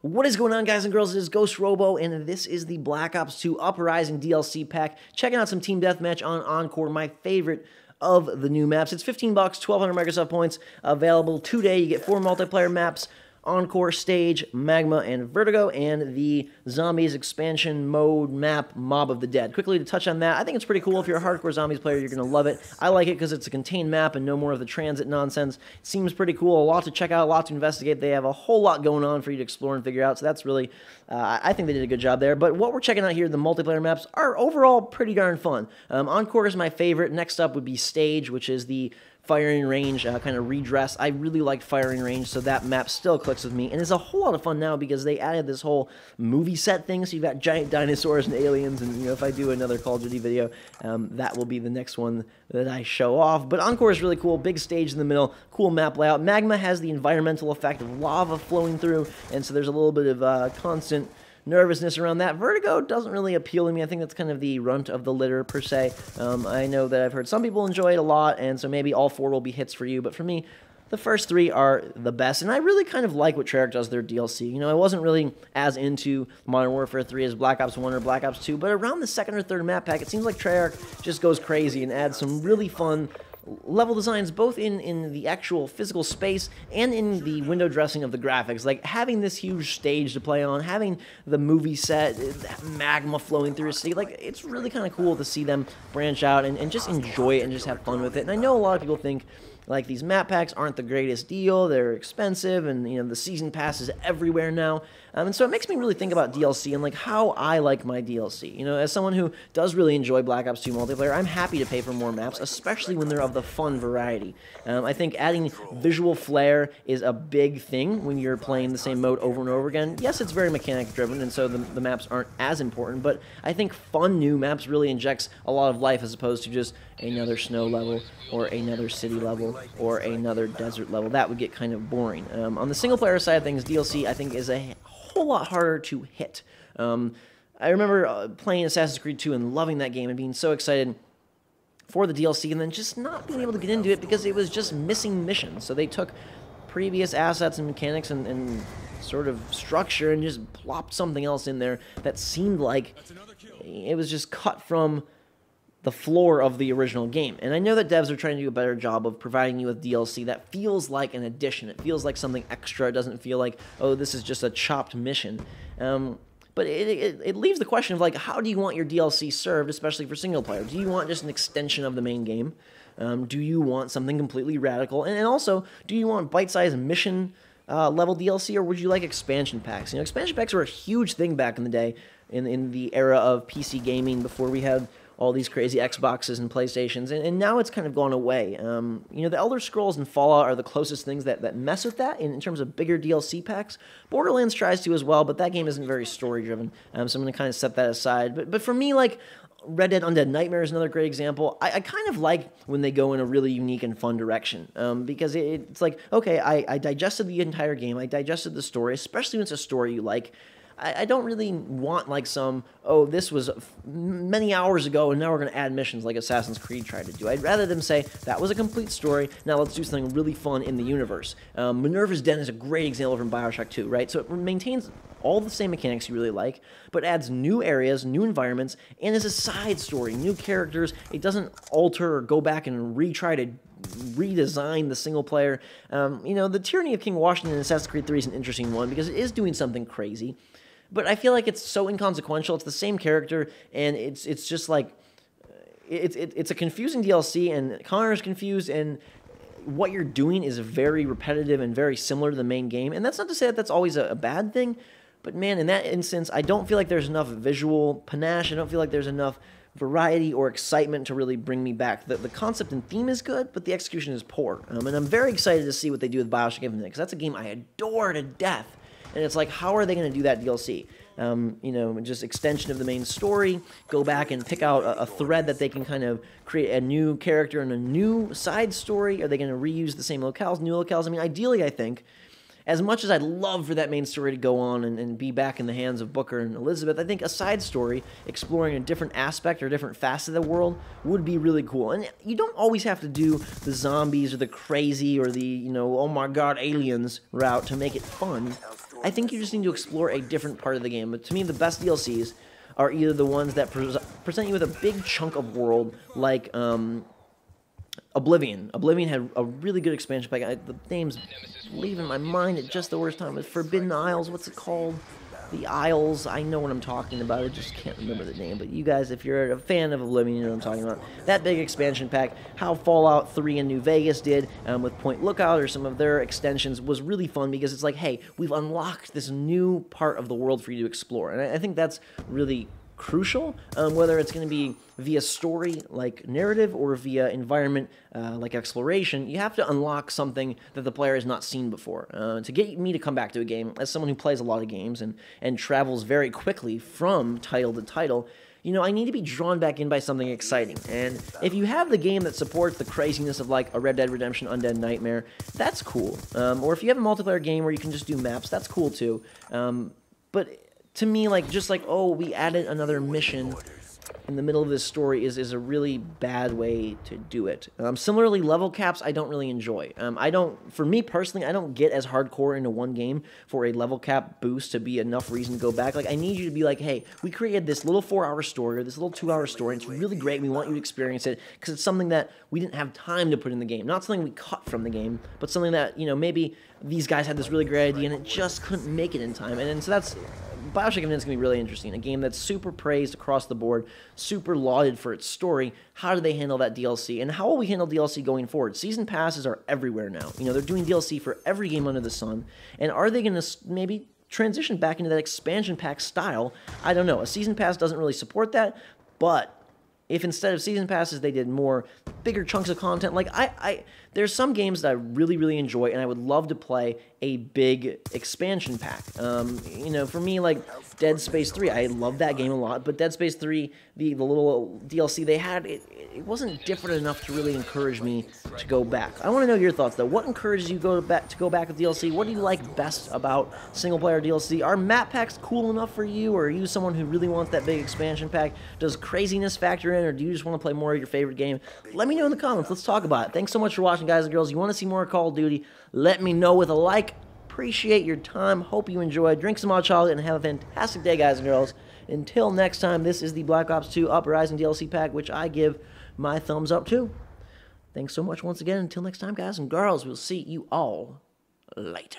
What is going on, guys and girls? It is GhostRobo, and this is the Black Ops 2 Uprising DLC pack. Checking out some Team Deathmatch on Encore, my favorite of the new maps. It's $15, 1,200 Microsoft points, available today. You get 4 multiplayer maps: Encore, Stage, Magma, and Vertigo, and the Zombies expansion mode map, Mob of the Dead. Quickly to touch on that, I think it's pretty cool. If you're a hardcore Zombies player, you're going to love it. I like it because it's a contained map and no more of the transit nonsense. It seems pretty cool, a lot to check out, a lot to investigate. They have a whole lot going on for you to explore and figure out, so that's really, I think they did a good job there. But what we're checking out here, the multiplayer maps, are overall pretty darn fun. Encore is my favorite. Next up would be Stage, which is the firing range kind of redress. I really like firing range, so that map still clicks with me, and it's a whole lot of fun now because they added this whole movie set thing. So you've got giant dinosaurs and aliens, and you know, if I do another Call of Duty video, that will be the next one that I show off. But Encore is really cool, big stage in the middle, cool map layout. Magma has the environmental effect of lava flowing through, and so there's a little bit of constant nervousness around that. Vertigo doesn't really appeal to me. I think that's kind of the runt of the litter, per se. I know that I've heard some people enjoy it a lot, and so maybe all 4 will be hits for you, but for me, the first 3 are the best, and I really kind of like what Treyarch does their DLC. You know, I wasn't really as into Modern Warfare 3 as Black Ops 1 or Black Ops 2, but around the 2nd or 3rd map pack, it seems like Treyarch just goes crazy and adds some really fun level designs, both in the actual physical space and in the window dressing of the graphics. Like having this huge stage to play on, having the movie set, magma flowing through a city, like it's really kind of cool to see them branch out and just enjoy it and just have fun with it. And I know a lot of people think like these map packs aren't the greatest deal, they're expensive, and you know, the season pass is everywhere now. And so it makes me really think about DLC and like how I like my DLC. You know, as someone who does really enjoy Black Ops 2 multiplayer, I'm happy to pay for more maps, especially when they're of the fun variety. I think adding visual flair is a big thing when you're playing the same mode over and over again. Yes, it's very mechanic driven, and so the maps aren't as important, but I think fun new maps really injects a lot of life as opposed to just another snow level or another city level or another desert level. That would get kind of boring. On the single player side of things, DLC I think is a whole lot harder to hit. I remember playing Assassin's Creed 2 and loving that game and being so excited for the DLC, and then just not being able to get into it because it was just missing missions. So they took previous assets and mechanics and sort of structure and just plopped something else in there that seemed like it was just cut from the floor of the original game. And I know that devs are trying to do a better job of providing you with DLC that feels like an addition. It feels like something extra. It doesn't feel like, oh, this is just a chopped mission. But it leaves the question of, like, how do you want your DLC served, especially for single player? Do you want just an extension of the main game? Do you want something completely radical? And also, do you want bite-sized mission level DLC, or would you like expansion packs? You know, expansion packs were a huge thing back in the day, in the era of PC gaming, before we had all these crazy Xboxes and PlayStations, and now it's kind of gone away. You know, the Elder Scrolls and Fallout are the closest things that mess with that in terms of bigger DLC packs. Borderlands tries to as well, but that game isn't very story-driven, so I'm going to kind of set that aside. But for me, like, Red Dead Undead Nightmare is another great example. I kind of like when they go in a really unique and fun direction, because it's like, okay, I digested the entire game, I digested the story, especially when it's a story you like. I don't really want like some, oh, this was many hours ago and now we're going to add missions like Assassin's Creed tried to do. I'd rather them say, that was a complete story, now let's do something really fun in the universe. Minerva's Den is a great example from Bioshock 2, right? So it maintains all the same mechanics you really like, but adds new areas, new environments, and is a side story, new characters. It doesn't alter or go back and retry to redesign the single player. You know, the Tyranny of King Washington in Assassin's Creed 3 is an interesting one because it is doing something crazy. But I feel like it's so inconsequential. It's the same character, and it's just like it's a confusing DLC, and Connor's confused, and what you're doing is very repetitive and very similar to the main game. And that's not to say that that's always a bad thing, but man, in that instance, I don't feel like there's enough visual panache. I don't feel like there's enough variety or excitement to really bring me back. The concept and theme is good, but the execution is poor. And I'm very excited to see what they do with Bioshock Infinite, because that's a game I adore to death. And it's like, how are they going to do that DLC? You know, just extension of the main story, go back and pick out a thread that they can kind of create a new character and a new side story. Are they going to reuse the same locales, new locales? I mean, ideally, I think, as much as I'd love for that main story to go on and be back in the hands of Booker and Elizabeth, I think a side story exploring a different aspect or a different facet of the world would be really cool. And you don't always have to do the zombies or the crazy or the, you know, oh my god, aliens route to make it fun. I think you just need to explore a different part of the game. But to me, the best DLCs are either the ones that present you with a big chunk of world, like Oblivion. Oblivion had a really good expansion pack. The name's leaving my mind at just the worst time. It's Forbidden Isles. What's it called? The Isles. I know what I'm talking about. I just can't remember the name. But you guys, if you're a fan of Oblivion, you know what I'm talking about. That big expansion pack, how Fallout 3 and New Vegas did with Point Lookout or some of their extensions was really fun because it's like, hey, we've unlocked this new part of the world for you to explore. And I think that's really crucial, whether it's going to be via story like narrative or via environment like exploration. You have to unlock something that the player has not seen before to get me to come back to a game. As someone who plays a lot of games and travels very quickly from title to title, you know, I need to be drawn back in by something exciting. And if you have the game that supports the craziness of like a Red Dead Redemption Undead Nightmare, that's cool. Or if you have a multiplayer game where you can just do maps, that's cool too. But to me, like, just like, oh, we added another mission in the middle of this story is a really bad way to do it. Similarly, level caps I don't really enjoy. For me personally, I don't get as hardcore into one game for a level cap boost to be enough reason to go back. Like, I need you to be like, hey, we created this little 4-hour story or this little 2-hour story, and it's really great, we want you to experience it, because it's something that we didn't have time to put in the game. Not something we cut from the game, but something that, you know, maybe these guys had this really great idea and it just couldn't make it in time. And so that's... Bioshock Infinite is going to be really interesting. A game that's super praised across the board, super lauded for its story. How do they handle that DLC? And how will we handle DLC going forward? Season passes are everywhere now. You know, they're doing DLC for every game under the sun. And are they going to maybe transition back into that expansion pack style? I don't know. A season pass doesn't really support that, but if instead of season passes they did more bigger chunks of content, like there's some games that I really, really enjoy and I would love to play a big expansion pack. You know, for me, like Dead Space 3, I love that game a lot, but Dead Space 3, the little DLC they had, it wasn't different enough to really encourage me to go back. I want to know your thoughts though. What encourages you to go back with DLC? What do you like best about single player DLC? Are map packs cool enough for you, or are you someone who really wants that big expansion pack? Does craziness factor in, or do you just want to play more of your favorite game? Let me know in the comments. Let's talk about it. Thanks so much for watching, guys and girls. You want to see more Call of Duty? Let me know with a like. Appreciate your time. Hope you enjoyed. Drink some hot chocolate and have a fantastic day, guys and girls. Until next time, this is the Black Ops 2 Uprising DLC pack, which I give my thumbs up to. Thanks so much once again. Until next time, guys and girls, we'll see you all later.